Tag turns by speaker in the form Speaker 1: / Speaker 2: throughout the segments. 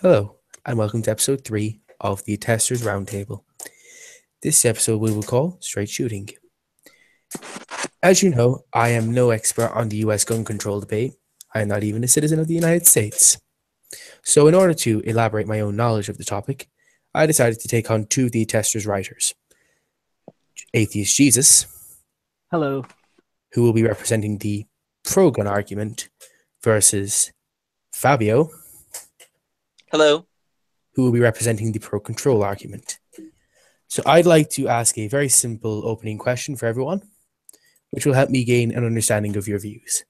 Speaker 1: Hello, and welcome to episode 3 of the Attestors Roundtable. This episode we will call Straight Shooting. As you know, I am no expert on the US gun control debate. I am not even a citizen of the United States. So, in order to elaborate my own knowledge of the topic, I decided to take on two of the Attestors writers Atheist Jesus,
Speaker 2: Hello.
Speaker 1: who will be representing the pro gun argument, versus Fabio,
Speaker 3: Hello.
Speaker 1: who will be representing the pro control argument. So I'd like to ask a very simple opening question for everyone, which will help me gain an understanding of your views.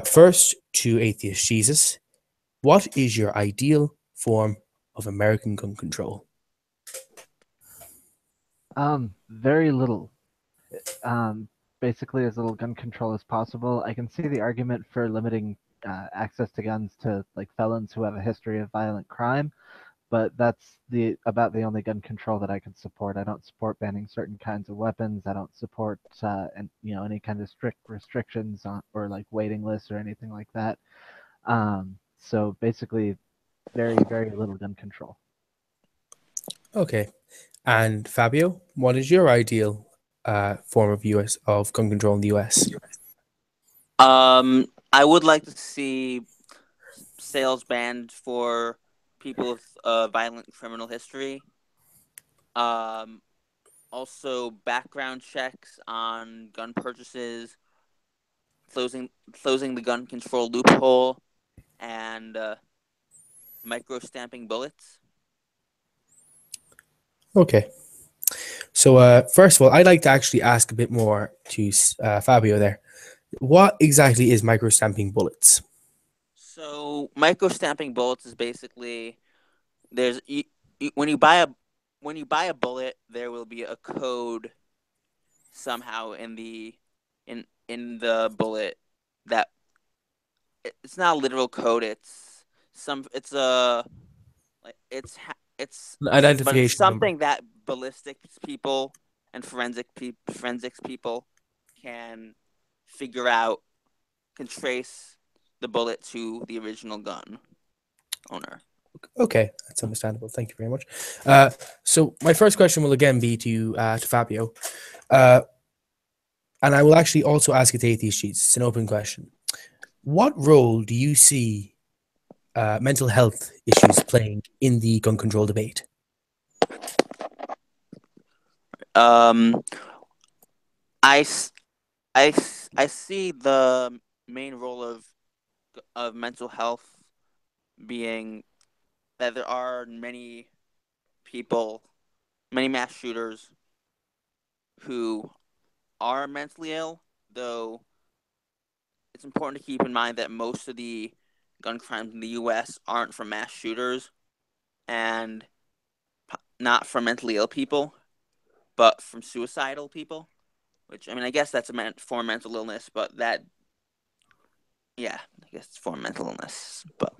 Speaker 1: First, to Atheist Jesus, what is your ideal form of American gun control?
Speaker 2: Very little. Basically as little gun control as possible. I can see the argument for limiting access to guns to like felons who have a history of violent crime, but that's about the only gun control that I can support. I don't support banning certain kinds of weapons. I don't support any kind of strict restrictions on or like waiting lists or anything like that. So basically, very very little gun control.
Speaker 1: Okay, and Fabio, what is your ideal form of gun control in the US?
Speaker 3: I would like to see sales banned for people with violent criminal history. Also background checks on gun purchases, closing the gun control loophole, and microstamping bullets.
Speaker 1: Okay, so first of all, I'd like to actually ask a bit more to Fabio there. What exactly is microstamping bullets?
Speaker 3: So microstamping bullets is basically when you buy a bullet, there will be a code somehow in the bullet that it's not a literal code. It's a like it's
Speaker 1: An
Speaker 3: but it's
Speaker 1: identification number.
Speaker 3: something that ballistics people and forensics people can figure out, can trace the bullet to the original gun owner.
Speaker 1: Okay, that's understandable. Thank you very much. So my first question will again be to Fabio, and I will actually also ask it to Atheist Sheets. It's an open question. What role do you see mental health issues playing in the gun control debate?
Speaker 3: Um, I, I see the main role of mental health being that there are many mass shooters who are mentally ill, though it's important to keep in mind that most of the gun crimes in the U.S. aren't from mass shooters and not from mentally ill people, but from suicidal people. Which, I mean, I guess that's a form of mental illness, but I guess it's for mental illness. But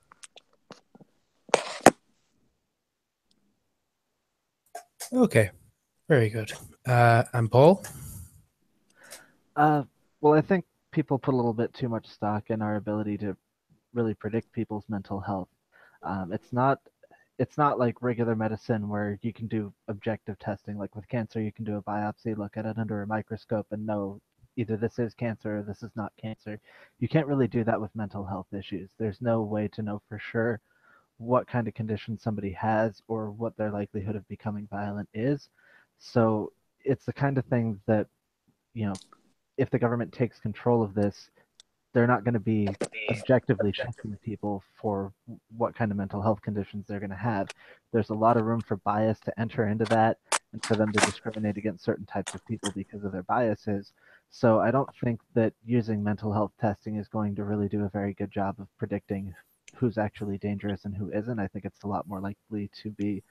Speaker 1: Okay, very good. And Paul?
Speaker 2: Well, I think people put a little bit too much stock in our ability to really predict people's mental health. It's not like regular medicine where you can do objective testing. Like with cancer, you can do a biopsy, look at it under a microscope, and know either this is cancer or this is not cancer. You can't really do that with mental health issues. There's no way to know for sure what kind of condition somebody has or what their likelihood of becoming violent is. So it's the kind of thing that, you know, if the government takes control of this, they're not going to be objectively checking people for what kind of mental health conditions they're going to have. There's a lot of room for bias to enter into that and for them to discriminate against certain types of people because of their biases. So I don't think that using mental health testing is going to really do a very good job of predicting who's actually dangerous and who isn't. I think it's a lot more likely to be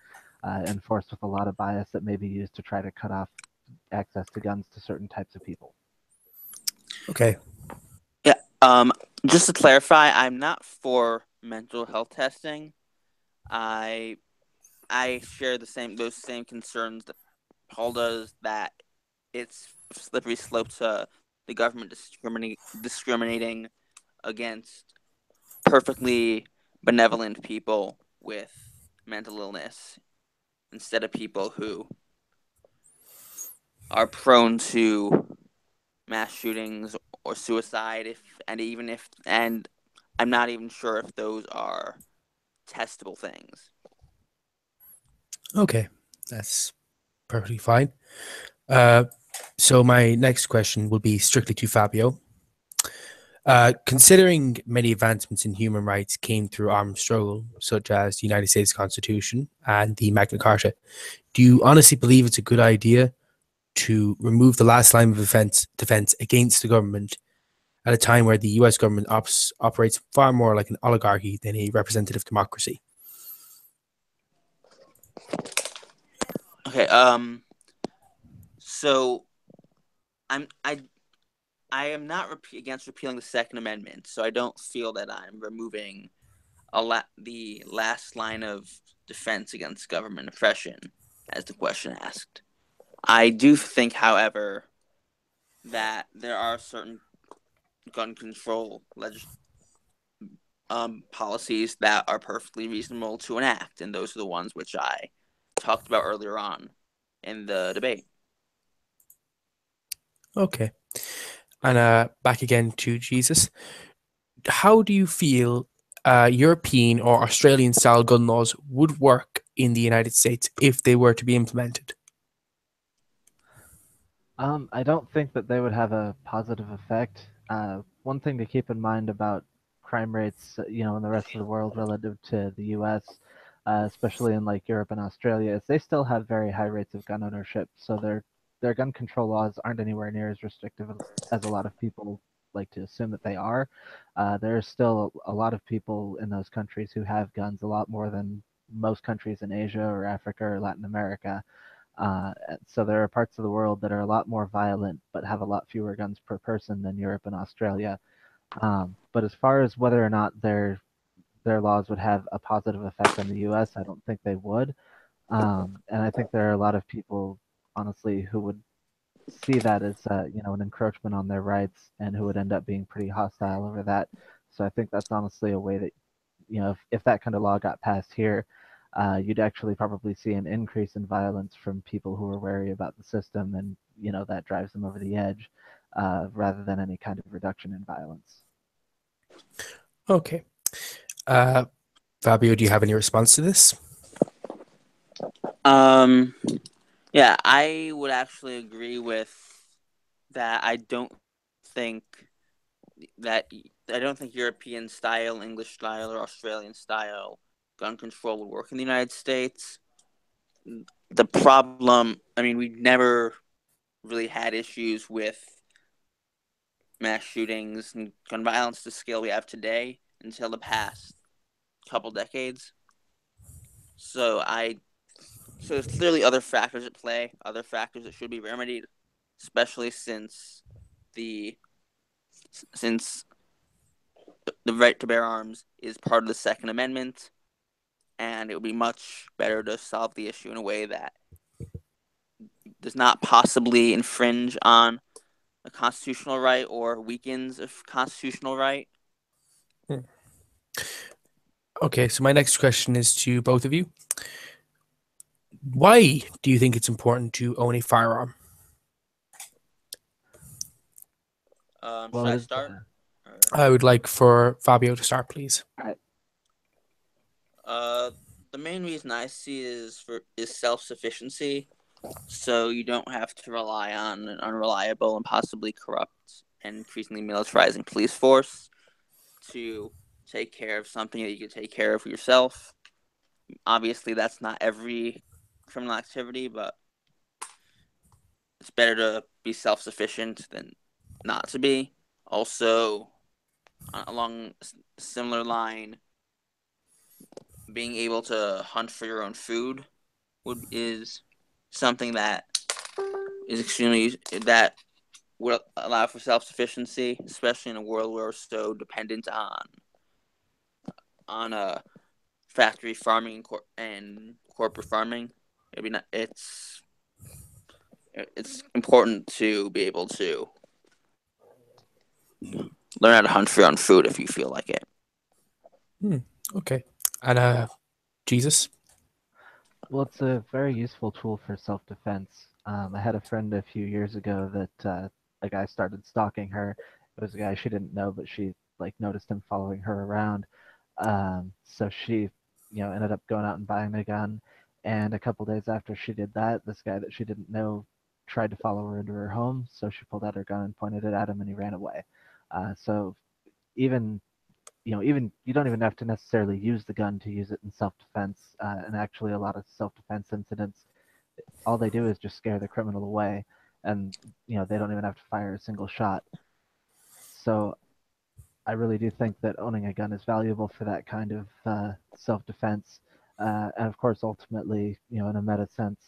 Speaker 2: enforced with a lot of bias that may be used to try to cut off access to guns to certain types of people.
Speaker 1: Okay.
Speaker 3: yeah, just to clarify, I'm not for mental health testing. I share those same concerns that Paul does, that it's a slippery slope to the government discriminating against perfectly benevolent people with mental illness instead of people who are prone to mass shootings or suicide. And I'm not even sure if those are testable things.
Speaker 1: Okay, that's perfectly fine. So my next question will be strictly to Fabio. Considering many advancements in human rights came through armed struggle, such as the United States Constitution and the Magna Carta, do you honestly believe it's a good idea to remove the last line of defense against the government at a time where the US government operates far more like an oligarchy than a representative democracy?
Speaker 3: Okay. So I am not against repealing the Second Amendment, so I don't feel that I'm removing the last line of defense against government oppression, as the question asked. I do think, however, that there are certain gun control policies that are perfectly reasonable to enact, and those are the ones which I talked about earlier on in the debate.
Speaker 1: Okay. And back again to Jesus. How do you feel European or Australian style gun laws would work in the United States if they were to be implemented?
Speaker 2: I don't think that they would have a positive effect. One thing to keep in mind about crime rates, in the rest of the world relative to the U.S., especially in like Europe and Australia, is they still have very high rates of gun ownership. So their gun control laws aren't anywhere near as restrictive as a lot of people like to assume that they are. There are still a lot of people in those countries who have guns, a lot more than most countries in Asia or Africa or Latin America. So there are parts of the world that are a lot more violent but have a lot fewer guns per person than Europe and Australia. But as far as whether or not their laws would have a positive effect on the U.S., I don't think they would. And I think there are a lot of people, honestly, who would see that as an encroachment on their rights and who would end up being pretty hostile over that. So I think that's honestly a way that if that kind of law got passed here, you'd actually probably see an increase in violence from people who are wary about the system, and that drives them over the edge, rather than any kind of reduction in violence.
Speaker 1: Okay. Fabio, do you have any response to this?
Speaker 3: Yeah, I would actually agree with that. I don't think European style, English style, or Australian style gun control would work in the United States. The problem, we've never really had issues with mass shootings and gun violence to the scale we have today until the past couple decades. So there's clearly other factors at play, other factors that should be remedied, especially since the right to bear arms is part of the Second Amendment, and it would be much better to solve the issue in a way that does not possibly infringe on a constitutional right or weakens a constitutional right.
Speaker 1: Okay, so my next question is to both of you. Why do you think it's important to own a firearm?
Speaker 3: Should I start?
Speaker 1: I would like for Fabio to start, please.
Speaker 2: All right.
Speaker 3: The main reason I see is self-sufficiency, so you don't have to rely on an unreliable and possibly corrupt and increasingly militarizing police force to take care of something that you can take care of yourself. Obviously, that's not every criminal activity, but it's better to be self-sufficient than not to be. Also, along a similar line, being able to hunt for your own food is something that would allow for self-sufficiency, especially in a world where we're so dependent on factory farming and corporate farming. It's important to be able to learn how to hunt for your own food if you feel like it.
Speaker 1: Okay. And Jesus?
Speaker 2: Well, it's a very useful tool for self-defense. I had a friend a few years ago that a guy started stalking her. It was a guy she didn't know, but she like noticed him following her around. So she, ended up going out and buying a gun. And a couple days after she did that, this guy that she didn't know tried to follow her into her home. So she pulled out her gun and pointed it at him, and he ran away. So even even you don't even have to necessarily use the gun to use it in self-defense. And actually, a lot of self-defense incidents, all they do is just scare the criminal away, and they don't even have to fire a single shot. So I really do think that owning a gun is valuable for that kind of self-defense, and of course, ultimately, in a meta sense,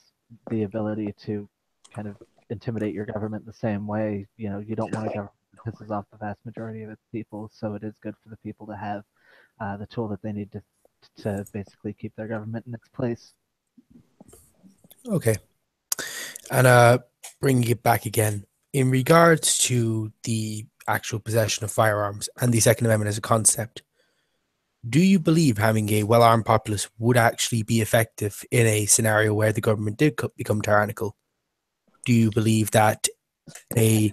Speaker 2: the ability to kind of intimidate your government the same way. You don't want a government that pisses off the vast majority of its people, so it is good for the people to have the tool that they need to basically keep their government in its place.
Speaker 1: Okay. And bringing it back again, in regards to the actual possession of firearms and the Second Amendment as a concept, do you believe having a well-armed populace would actually be effective in a scenario where the government did become tyrannical? Do you believe that a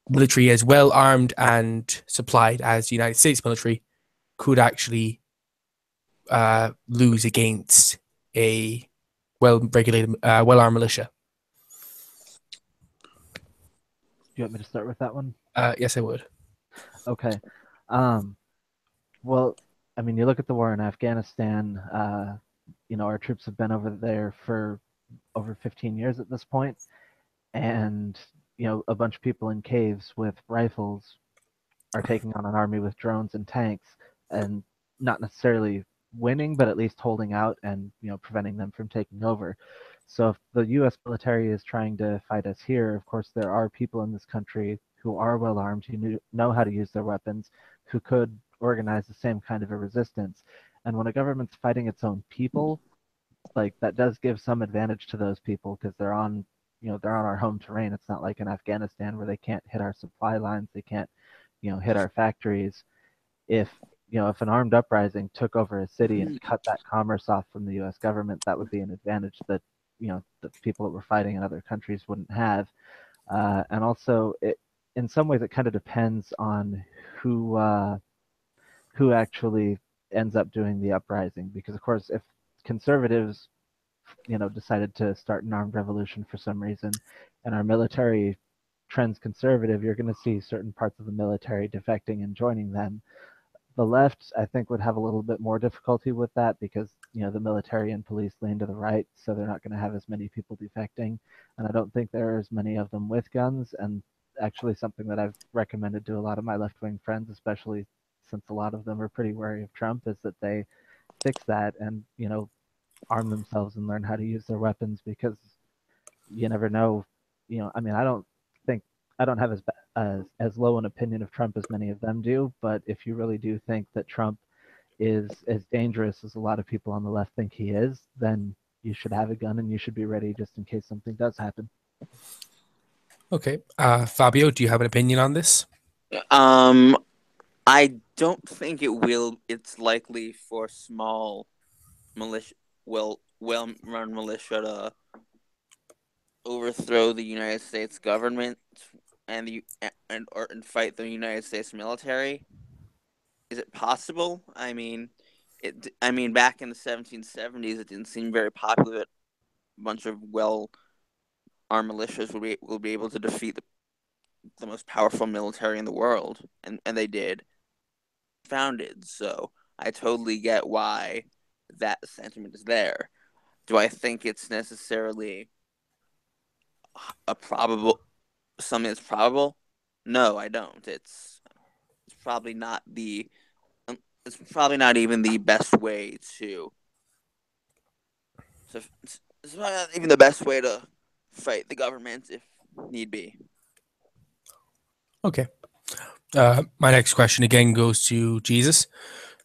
Speaker 1: military as well armed and supplied as the United States military could actually lose against a well-regulated, well-armed militia?
Speaker 2: Do you want me to start with that one?
Speaker 1: Yes, I would.
Speaker 2: Okay. Well, I mean, you look at the war in Afghanistan. Our troops have been over there for over 15 years at this point, and a bunch of people in caves with rifles are taking on an army with drones and tanks, and not necessarily winning, but at least holding out and preventing them from taking over. So if the U.S. military is trying to fight us here, of course there are people in this country who are well armed, who know how to use their weapons, who could organize the same kind of a resistance. And when a government's fighting its own people, like that does give some advantage to those people because they're on our home terrain. It's not like in Afghanistan where they can't hit our supply lines, they can't hit our factories. If an armed uprising took over a city and cut that commerce off from the U.S. government, that would be an advantage that the people that were fighting in other countries wouldn't have. And also, in some ways, it kind of depends on who actually ends up doing the uprising. Because of course, if conservatives decided to start an armed revolution for some reason, and our military trends conservative, you're going to see certain parts of the military defecting and joining them. The left, I think, would have a little bit more difficulty with that because the military and police lean to the right, so they're not going to have as many people defecting, and I don't think there are as many of them with guns. And actually, something that I've recommended to a lot of my left-wing friends, especially since a lot of them are pretty wary of Trump, is that they fix that and arm themselves and learn how to use their weapons, because you never know. I mean, I don't have as low an opinion of Trump as many of them do, but if you really do think that Trump is as dangerous as a lot of people on the left think he is, then you should have a gun and you should be ready just in case something does happen.
Speaker 1: Okay. Fabio, do you have an opinion on this?
Speaker 3: I don't think it will. It's likely for small militia, well-run militia to overthrow the United States government and fight the United States military. Is it possible? I mean, back in the 1770s, it didn't seem very popular that a bunch of well-armed militias will be able to defeat the most powerful military in the world, and they did. Founded, so I totally get why that sentiment is there. Do I think it's necessarily something that's probable? No, I don't. It's probably not it's probably not even the best way to. So it's probably not even the best way to fight the government if need be.
Speaker 1: Okay. My next question again goes to Jesus.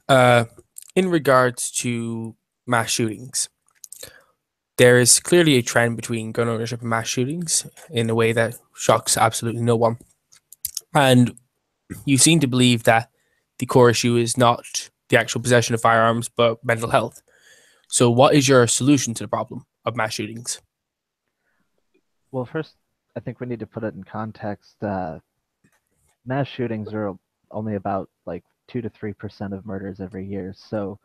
Speaker 1: In regards to mass shootings, there is clearly a trend between gun ownership and mass shootings in a way that shocks absolutely no one. And you seem to believe that the core issue is not the actual possession of firearms, but mental health. So, what is your solution to the problem of mass shootings?
Speaker 2: Well, first, I think we need to put it in context. Mass shootings are only about like 2 to 3% of murders every year. So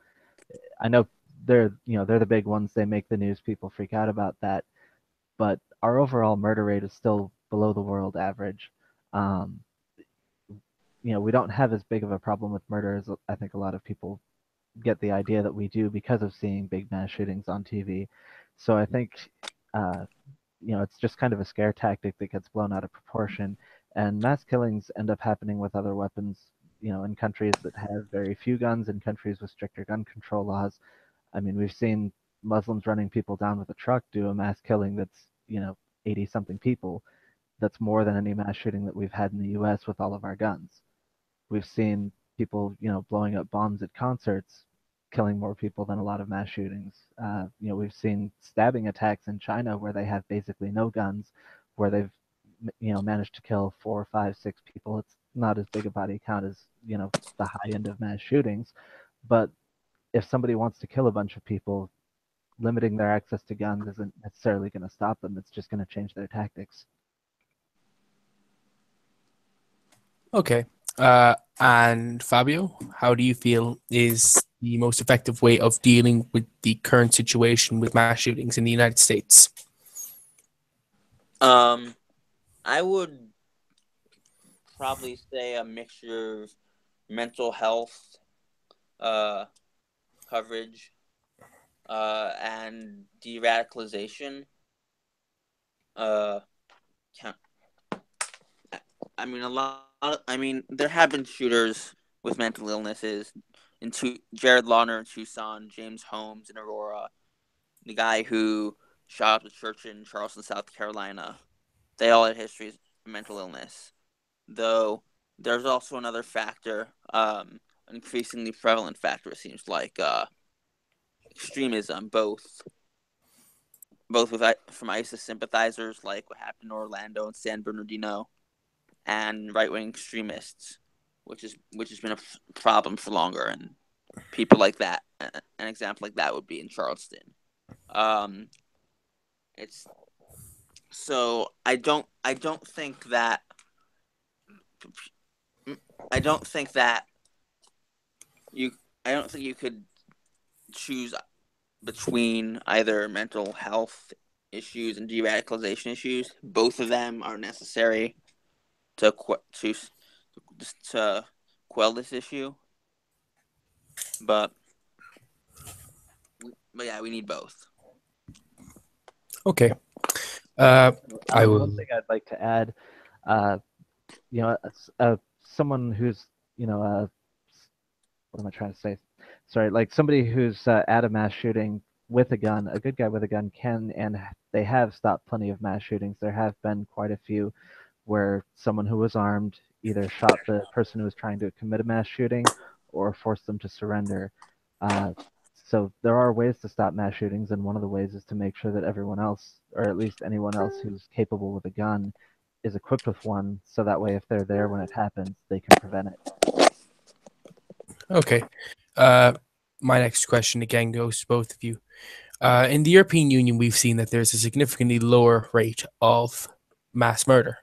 Speaker 2: I know they're the big ones. They make the news. People freak out about that. But our overall murder rate is still below the world average. Um, we don't have as big of a problem with murder as I think a lot of people get the idea that we do because of seeing big mass shootings on TV. So I think, uh, it's just kind of a scare tactic that gets blown out of proportion. And mass killings end up happening with other weapons, in countries that have very few guns, in countries with stricter gun control laws. I mean, we've seen Muslims running people down with a truck do a mass killing that's, 80 something people. That's more than any mass shooting that we've had in the US with all of our guns. We've seen people, blowing up bombs at concerts, killing more people than a lot of mass shootings. We've seen stabbing attacks in China where they have basically no guns, where they've, managed to kill 4, 5, 6 people. It's not as big a body count as, the high end of mass shootings. But if somebody wants to kill a bunch of people, limiting their access to guns isn't necessarily going to stop them. It's just going to change their tactics.
Speaker 1: Okay. And Fabio, how do you feel is the most effective way of dealing with the current situation with mass shootings in the United States?
Speaker 3: I would probably say a mixture of mental health coverage and de-radicalization. There have been shooters with mental illnesses. Jared Lawner in Tucson, James Holmes in Aurora, the guy who shot up the church in Charleston, South Carolina. They all had histories of mental illness. Though there's also another factor, an increasingly prevalent factor, it seems like, extremism, both from ISIS sympathizers, like what happened in Orlando and San Bernardino, and right-wing extremists, which has been a problem for longer. And people like that, an example like that would be in Charleston. It's so I don't think that you could choose between either mental health issues and de-radicalization issues. Both of them are necessary to quell this issue. But yeah, we need both.
Speaker 1: Okay. I will.
Speaker 2: One thing I'd like to add, someone who's, what am I trying to say? Sorry, like somebody who's at a mass shooting with a gun, a good guy with a gun can, and they have stopped plenty of mass shootings. There have been quite a few where someone who was armed either shot the person who was trying to commit a mass shooting or forced them to surrender. So there are ways to stop mass shootings, and one of the ways is to make sure that everyone else, or at least anyone else who's capable with a gun, is equipped with one, so that way if they're there when it happens, they can prevent it.
Speaker 1: Okay. My next question again goes to both of you. In the European Union, we've seen that there's a significantly lower rate of mass murder.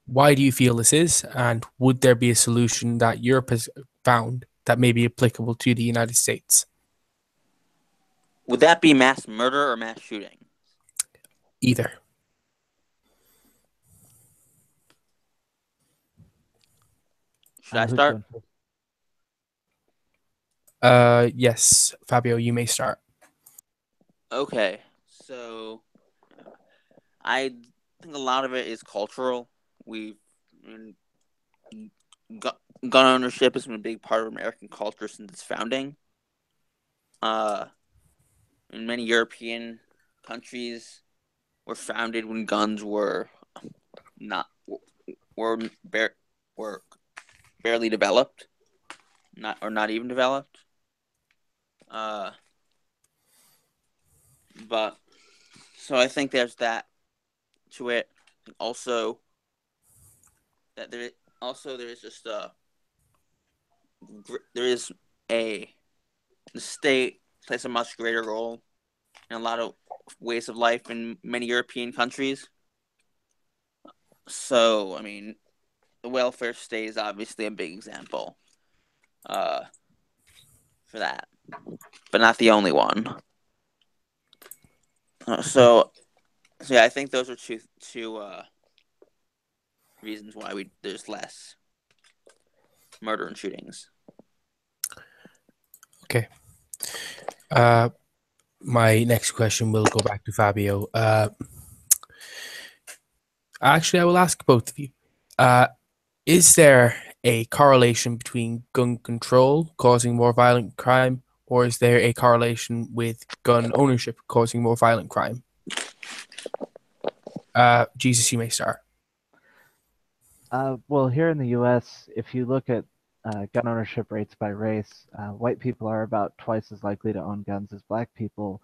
Speaker 1: Why do you feel this is, and would there be a solution that Europe has found that may be applicable to the United States?
Speaker 3: Would that be mass murder or mass shooting?
Speaker 1: Either.
Speaker 3: Should I start?
Speaker 1: Yes, Fabio, you may start.
Speaker 3: Okay, so I think a lot of it is cultural. Gun ownership has been a big part of American culture since its founding. In many European countries were founded when guns were not barely developed, not even developed. But so I think there's that to it. Also, that there is just there is the state plays a much greater role in a lot of ways of life in many European countries. So, I mean, the welfare state is obviously a big example for that, but not the only one. So yeah, I think those are two reasons why there's less murder and shootings.
Speaker 1: Okay. My next question will go back to Fabio. Actually, I will ask both of you. Is there a correlation between gun control causing more violent crime, or is there a correlation with gun ownership causing more violent crime? Jesus, you may start.
Speaker 2: Well, here in the U.S., if you look at gun ownership rates by race, white people are about twice as likely to own guns as black people,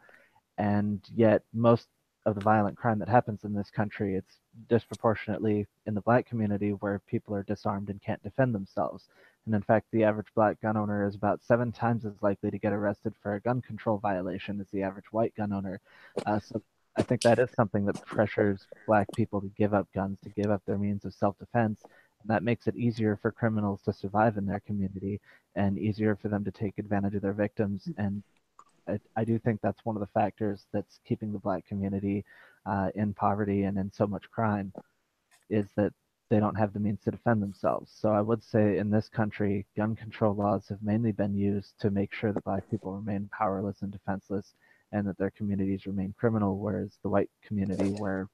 Speaker 2: and yet most of the violent crime that happens in this country, it's disproportionately in the black community where people are disarmed and can't defend themselves. And in fact, the average black gun owner is about 7 times as likely to get arrested for a gun control violation as the average white gun owner. So I think that is something that pressures black people to give up guns, to give up their means of self-defense. And that makes it easier for criminals to survive in their community and easier for them to take advantage of their victims. And I do think that's one of the factors that's keeping the black community in poverty and in so much crime, is that they don't have the means to defend themselves. So I would say in this country, gun control laws have mainly been used to make sure that black people remain powerless and defenseless, and that their communities remain criminal, whereas the white community, where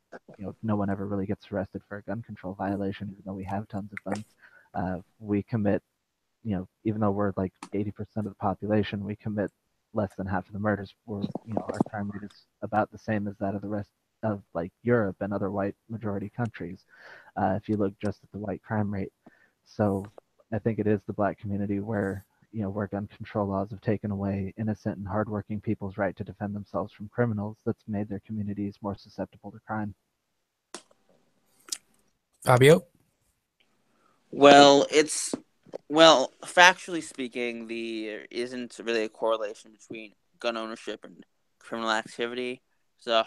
Speaker 2: no one ever really gets arrested for a gun control violation, even though we have tons of guns, we commit, even though we're like 80% of the population, we commit less than half of the murders. Our crime rate is about the same as that of the rest of like Europe and other white majority countries, if you look just at the white crime rate. So I think it is the black community where gun control laws have taken away innocent and hardworking people's right to defend themselves from criminals, that's made their communities more susceptible to crime.
Speaker 1: Fabio?
Speaker 3: Well, factually speaking, there isn't really a correlation between gun ownership and criminal activity. There's a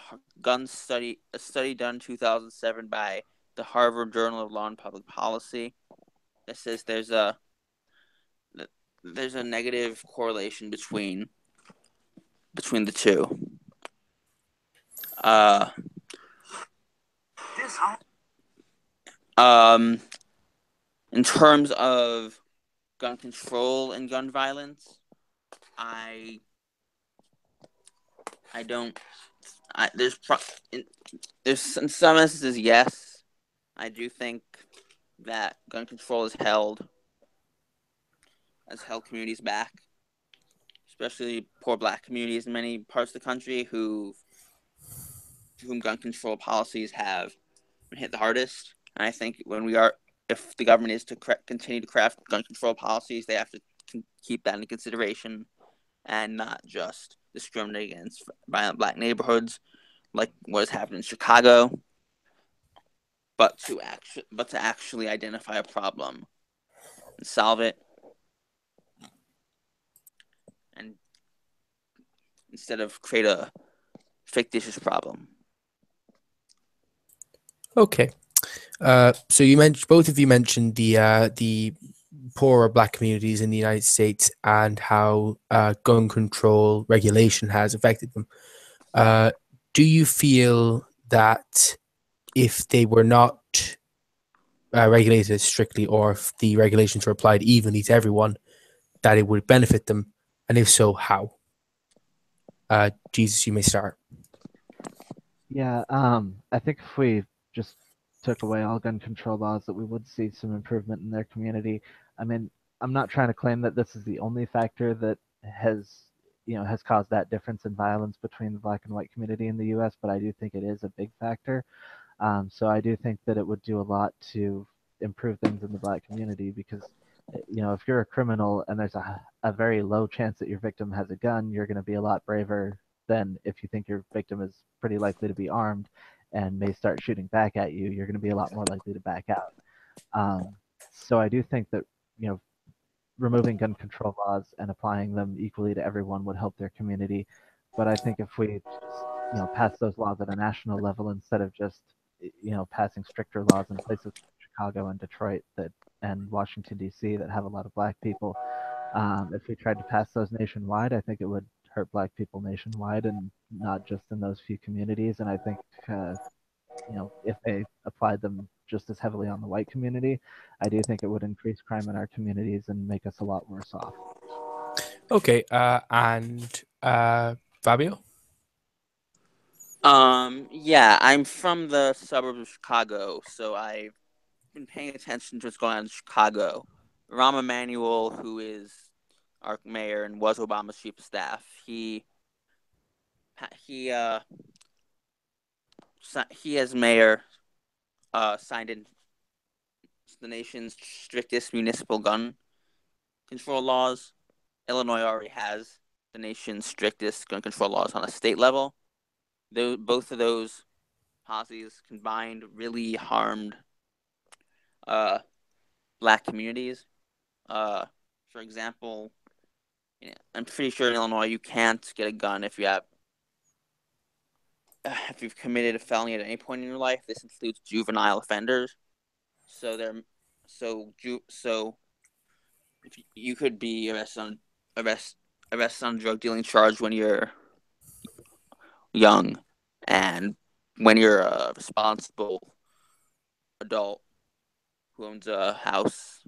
Speaker 3: study done in 2007 by the Harvard Journal of Law and Public Policy that says there's a negative correlation between the two. In terms of gun control and gun violence, there's in some instances, yes, I do think that gun control has held communities back, especially poor black communities in many parts of the country whom gun control policies have been hit the hardest. And I think if the government is to continue to craft gun control policies, they have to keep that in consideration and not just discriminate against violent black neighborhoods like what has happened in Chicago, but to actually identify a problem and solve it, and instead of create a fictitious problem.
Speaker 1: Okay. So both of you mentioned the poorer black communities in the United States and how gun control regulation has affected them. Do you feel that if they were not regulated strictly, or if the regulations were applied evenly to everyone, that it would benefit them? And if so, how? Jesus, you may start.
Speaker 2: Yeah, I think if we just took away all gun control laws, that we would see some improvement in their community. I mean, I'm not trying to claim that this is the only factor that has caused that difference in violence between the black and white community in the U.S., but I do think it is a big factor. So I do think that it would do a lot to improve things in the black community, because if you're a criminal and there's a very low chance that your victim has a gun, you're going to be a lot braver than if you think your victim is pretty likely to be armed and may start shooting back at you. You're going to be a lot more likely to back out. So I do think that removing gun control laws and applying them equally to everyone would help their community. But I think if we, pass those laws at a national level instead of just, passing stricter laws in places like Chicago and Detroit and Washington D.C. that have a lot of black people, if we tried to pass those nationwide, I think it would hurt black people nationwide and not just in those few communities. And I think, if they applied them just as heavily on the white community, I do think it would increase crime in our communities and make us a lot worse off.
Speaker 1: Okay, and Fabio?
Speaker 3: Yeah, I'm from the suburbs of Chicago, so I've been paying attention to what's going on in Chicago. Rahm Emanuel, who is our mayor and was Obama's chief of staff, he as mayor signed in the nation's strictest municipal gun control laws. Illinois already has the nation's strictest gun control laws on a state level. Both of those policies combined really harmed black communities. For example, I'm pretty sure in Illinois you can't get a gun if you've committed a felony at any point in your life. This includes juvenile offenders. So if you could be arrested on a drug dealing charge when you're young, and when you're a responsible adult who owns a house,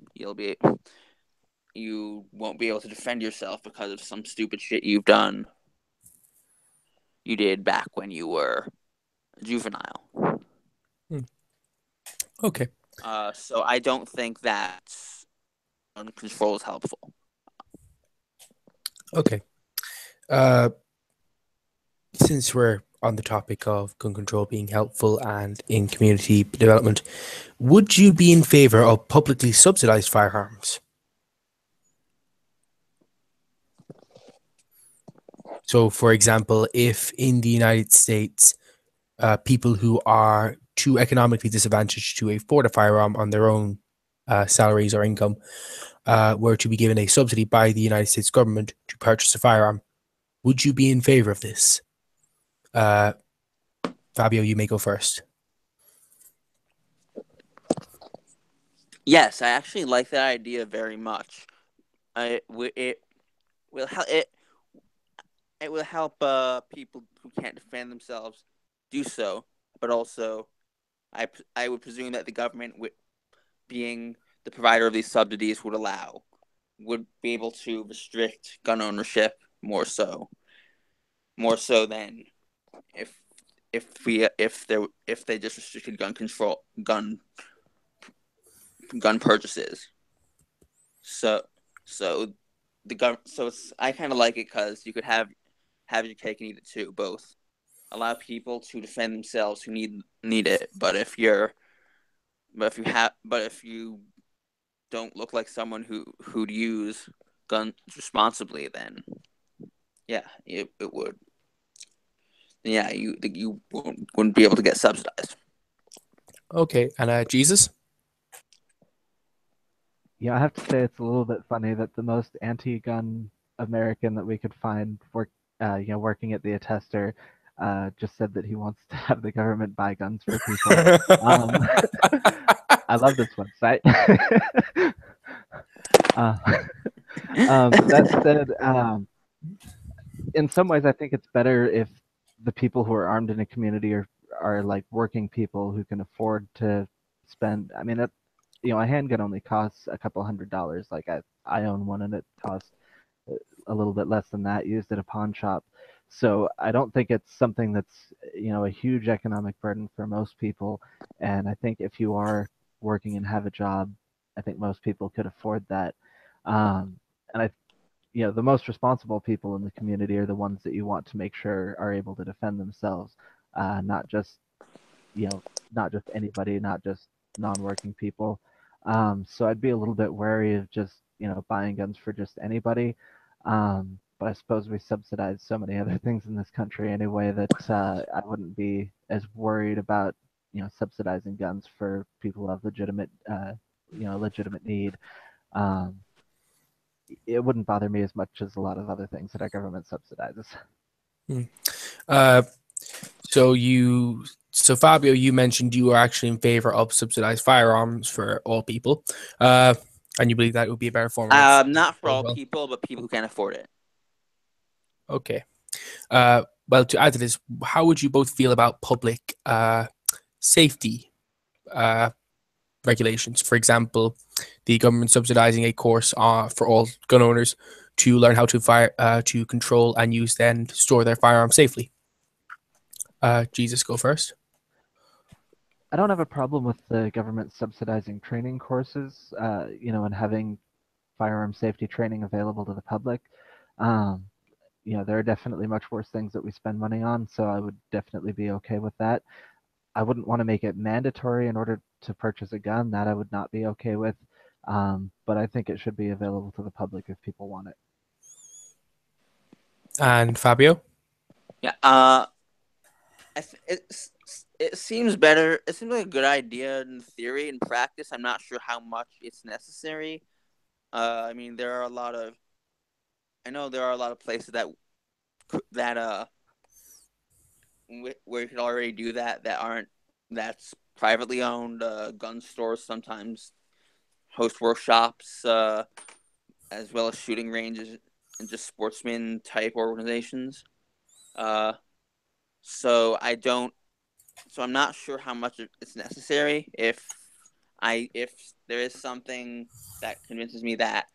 Speaker 3: you won't be able to defend yourself because of some stupid shit you did back when you were a juvenile.
Speaker 1: Okay.
Speaker 3: So I don't think that gun control is helpful.
Speaker 1: Okay. Since we're on the topic of gun control being helpful and in community development, would you be in favor of publicly subsidized firearms? So, for example, if in the United States, people who are too economically disadvantaged to afford a firearm on their own salaries or income were to be given a subsidy by the United States government to purchase a firearm, would you be in favor of this? Fabio, you may go first.
Speaker 3: Yes, I actually like that idea very much. It will help people who can't defend themselves do so, but also I would presume that the government, being the provider of these subsidies, would be able to restrict gun ownership more so than if they just restricted gun purchases. So I kind of like it because you could have your cake and eat it too. Both allow people to defend themselves who need it, but if you don't look like someone who'd use guns responsibly, then yeah, it would. Yeah, you wouldn't be able to get subsidized.
Speaker 1: Okay, and Jesus?
Speaker 2: Yeah, I have to say it's a little bit funny that the most anti-gun American that we could find working at the Attestor just said that he wants to have the government buy guns for people. I love this website. That said, in some ways, I think it's better if the people who are armed in a community are like working people who can afford to spend. I mean, a handgun only costs a couple $100. Like I own one and it costs a little bit less than that used at a pawn shop. So I don't think it's something that's a huge economic burden for most people. And I think if you are working and have a job, I think most people could afford that. And the most responsible people in the community are the ones that you want to make sure are able to defend themselves, not just anybody, not just non-working people. So I'd be a little bit wary of just buying guns for just anybody. But I suppose we subsidize so many other things in this country anyway that I wouldn't be as worried about subsidizing guns for people who have legitimate need. it wouldn't bother me as much as a lot of other things that our government subsidizes.
Speaker 1: So Fabio, you mentioned you are actually in favor of subsidized firearms for all people, and you believe that would be a better form of
Speaker 3: Not for all
Speaker 1: well.
Speaker 3: people, but people who can't afford it.
Speaker 1: Okay. Well, to add to this, how would you both feel about public safety regulations? For example, the government subsidizing a course for all gun owners to learn how to control and use then store their firearms safely. Jesus, go first.
Speaker 2: I don't have a problem with the government subsidizing training courses, and having firearm safety training available to the public. There are definitely much worse things that we spend money on, so I would definitely be okay with that. I wouldn't want to make it mandatory in order to purchase a gun. That I would not be okay with. But I think it should be available to the public if people want it.
Speaker 1: And Fabio?
Speaker 3: Yeah. It seems better. It seems like a good idea in theory. In practice, I'm not sure how much it's necessary. I mean, I know there are a lot of places that where you can already do that's privately owned. Gun stores sometimes host workshops, as well as shooting ranges and just sportsman type organizations. So I'm not sure how much it's necessary. If there is something that convinces me that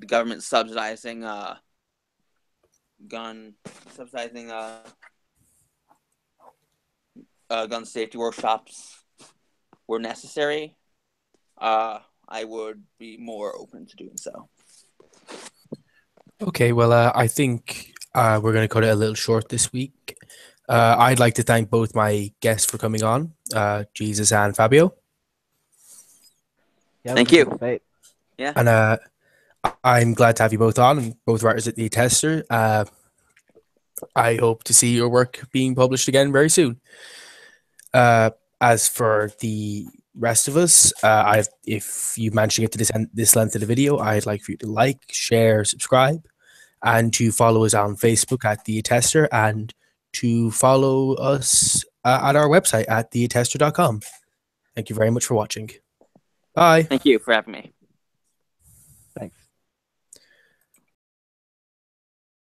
Speaker 3: the government subsidizing gun safety workshops were necessary, I would be more open to doing so.
Speaker 1: Okay, well, I think we're going to cut it a little short this week. I'd like to thank both my guests for coming on, Jesus and Fabio.
Speaker 2: Yeah,
Speaker 3: thank you.
Speaker 2: Debate.
Speaker 3: Yeah,
Speaker 1: and I'm glad to have you both on, and both writers at the Attestor. I hope to see your work being published again very soon. As for the rest of us, if you manage to get to this length of the video, I'd like for you to like, share, subscribe, and to follow us on Facebook at the Attestor, and to follow us at our website at theattestor.com. Thank you very much for watching. Bye.
Speaker 3: thank you for having me.